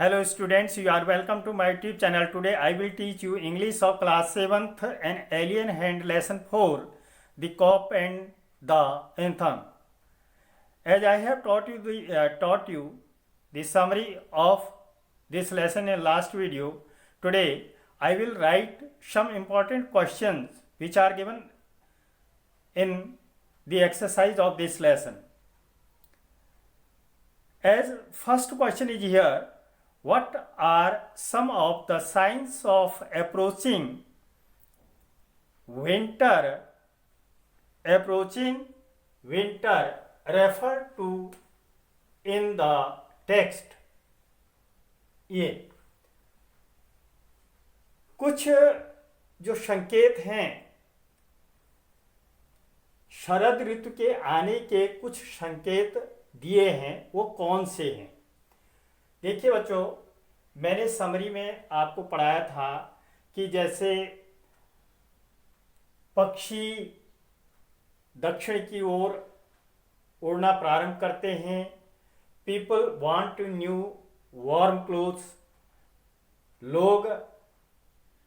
Hello students, you are welcome to my YouTube channel. Today I will teach you English of class 7th and Alien Hand lesson 4, the cop and the anthem. As I have taught you the summary of this lesson in last video, today I will write some important questions which are given in the exercise of this lesson. As first question is here, what are some of the signs of approaching winter? Approaching winter referred to in the text. ये कुछ जो संकेत हैं शरद ऋतु के आने के कुछ संकेत दिए हैं, वो कौन से हैं? देखिए बच्चों, मैंने समरी में आपको पढ़ाया था कि जैसे पक्षी दक्षिण की ओर उड़ना प्रारंभ करते हैं, people want new warm clothes, लोग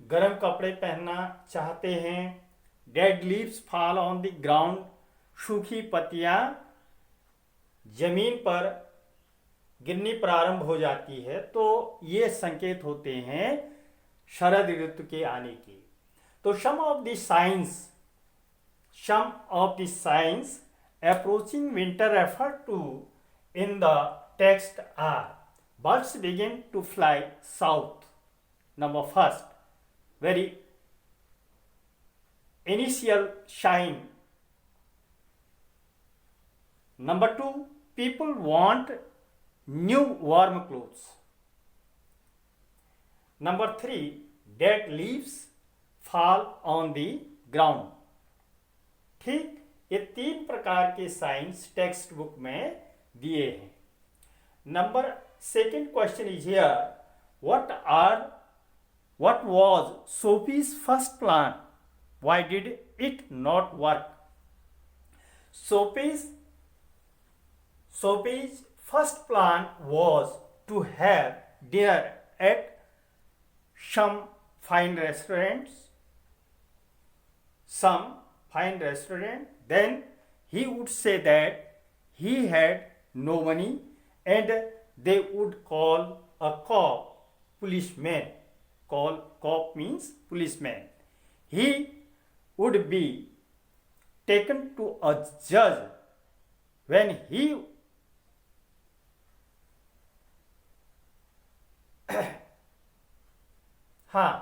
गर्म कपड़े पहनना चाहते हैं, dead leaves fall on the ground, सूखी पत्तियां जमीन पर गिरनी प्रारंभ हो जाती है। तो ये संकेत होते हैं शरद ऋतु के आने के। तो some of the signs approaching winter refer to in the text are birds begin to fly south, number first, very initial shine. Number two, people want new warm clothes. Number 3, dead leaves fall on the ground. ठीक, ये 3 प्रकार के science text book में दिए हैं। Number second question is here, what was Sophie's first plan? Why did it not work? Sophie's first plan was to have dinner at some fine restaurant. Then he would say that he had no money and they would call a cop, policeman. Cop means policeman. He would be taken to a judge. When he हाँ,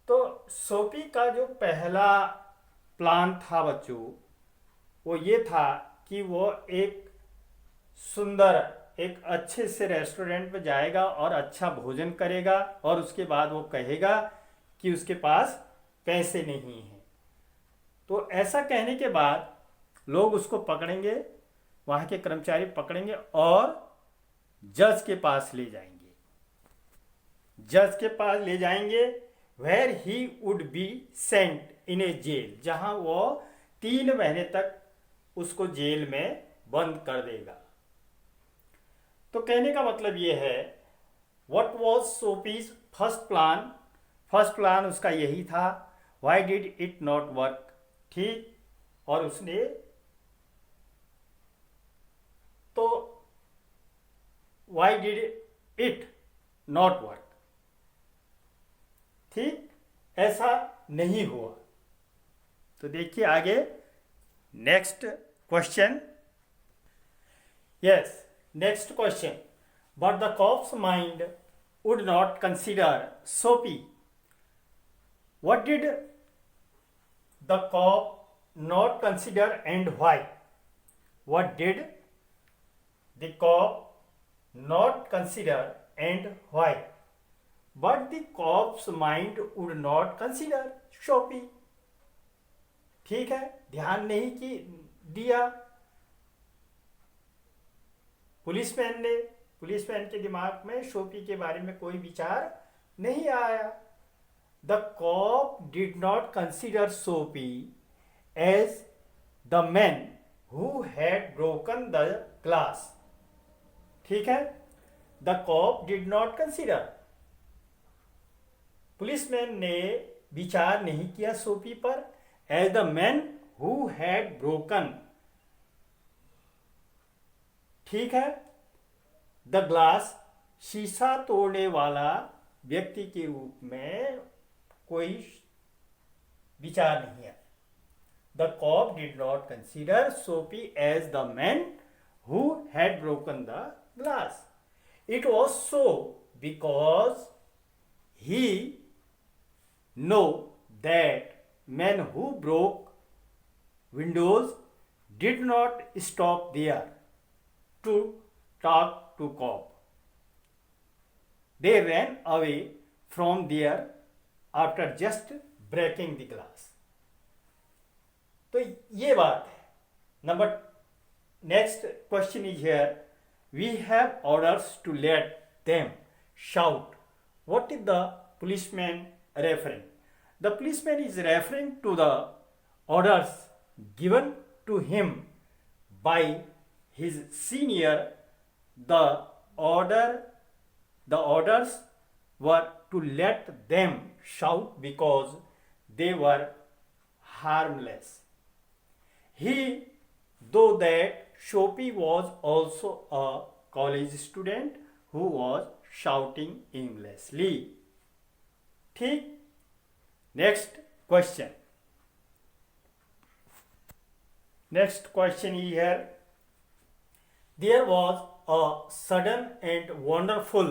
तो Sophie का जो पहला plan था बच्चों, वो ये था कि वो एक सुंदर, एक अच्छे से रेस्टोरेंट में जाएगा और अच्छा भोजन करेगा और उसके बाद वो कहेगा कि उसके पास पैसे नहीं हैं। तो ऐसा कहने के बाद लोग उसको पकड़ेंगे, वहाँ के कर्मचारी पकड़ेंगे और जज के पास ले जाएंगे। Where he would be sent in a jail, जहां वो 3 महीने तक उसको जेल में बंद कर देगा। तो कहने का मतलब ये है, what was Sophie's first plan उसका यही था, why did it not work. ठीक, और उसने तो why did it not work, ठीक, ऐसा नहीं हुआ। तो देखिए आगे next question. Yes, next question, but the cop's mind would not consider Sophie. What did the cop not consider and why? What did the cop not consider and why? But the cop's mind would not consider Sophie. ठीक है, ध्यान नहीं की दिया policeman के दिमाग में Sophie के बारे में कोई विचार नहीं आया। The cop did not consider Sophie as the man who had broken the glass. ठीक है, the cop did not consider, policeman ने विचार नहीं किया सोफी पर, as the man who had broken, ठीक है, द ग्लास, शीशा तोड़ने वाला व्यक्ति के रूप में कोई विचार नहीं है। The cop did not consider Sophie as the man who had broken the glass. It was so because he know that men who broke windows did not stop there to talk to cop. They ran away from there after just breaking the glass. तो ये बात है। Number next question is here, we have orders to let them shout, what is the policeman referring? The policeman is referring to the orders given to him by his senior. The orders were to let them shout because they were harmless. He, though that Shopi was also a college student who was shouting aimlessly. ठीक। Next question. Next question is here. There was a sudden and wonderful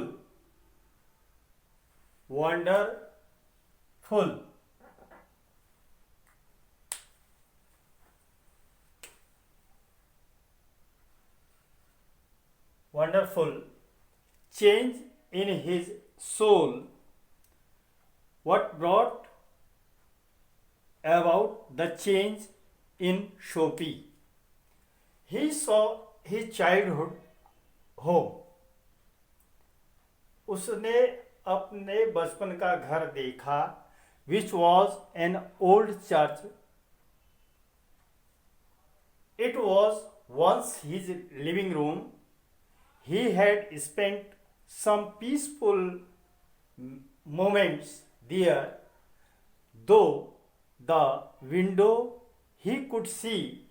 change in his soul. What brought about the change in Shopi? He saw his childhood home. उसने अपने बचपन का घर देखा, which was an old church. It was once his living room. He had spent some peaceful moments there, though the window he could see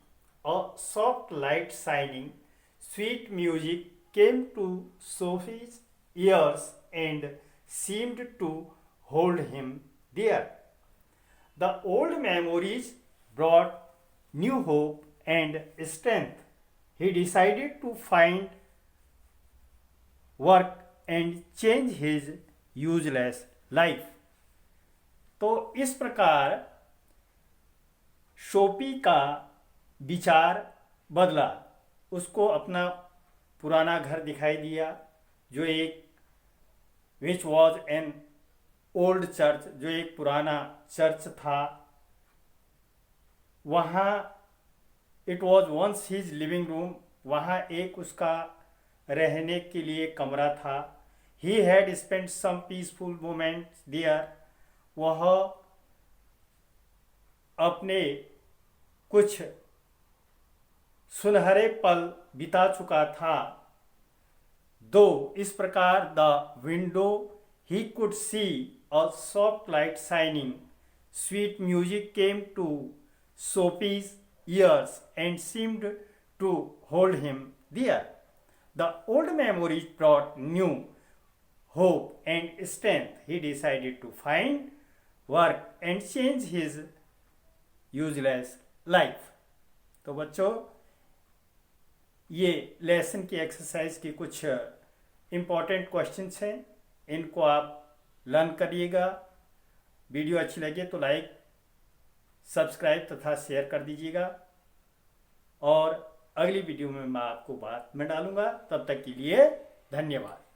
a soft light shining. Sweet music came to Sophie's ears and seemed to hold him there. The old memories brought new hope and strength. He decided to find work and change his useless life. तो इस प्रकार Shopee का विचार बदला, उसको अपना पुराना घर दिखाई दिया जो एक which was an old church, जो एक पुराना चर्च था। वहाँ it was once his living room, वहाँ एक उसका रहने के लिए कमरा था। He had spent some peaceful moments there, वह अपने कुछ सुनहरे पल बिता चुका था। दो इस प्रकार the window he could see a soft light shining, sweet music came to Soapy's ears and seemed to hold him there. The old memories brought new hope and strength. He decided to find work and change his useless life. तो बच्चों, ये lesson की exercise के कुछ important questions हैं, इनको आप learn करिएगा। वीडियो अच्छी लगे तो लाइक, सब्सक्राइब तथा शेयर कर दीजिएगा, और अगली वीडियो में मैं आपको बात में डालूंगा। तब तक के लिए धन्यवाद।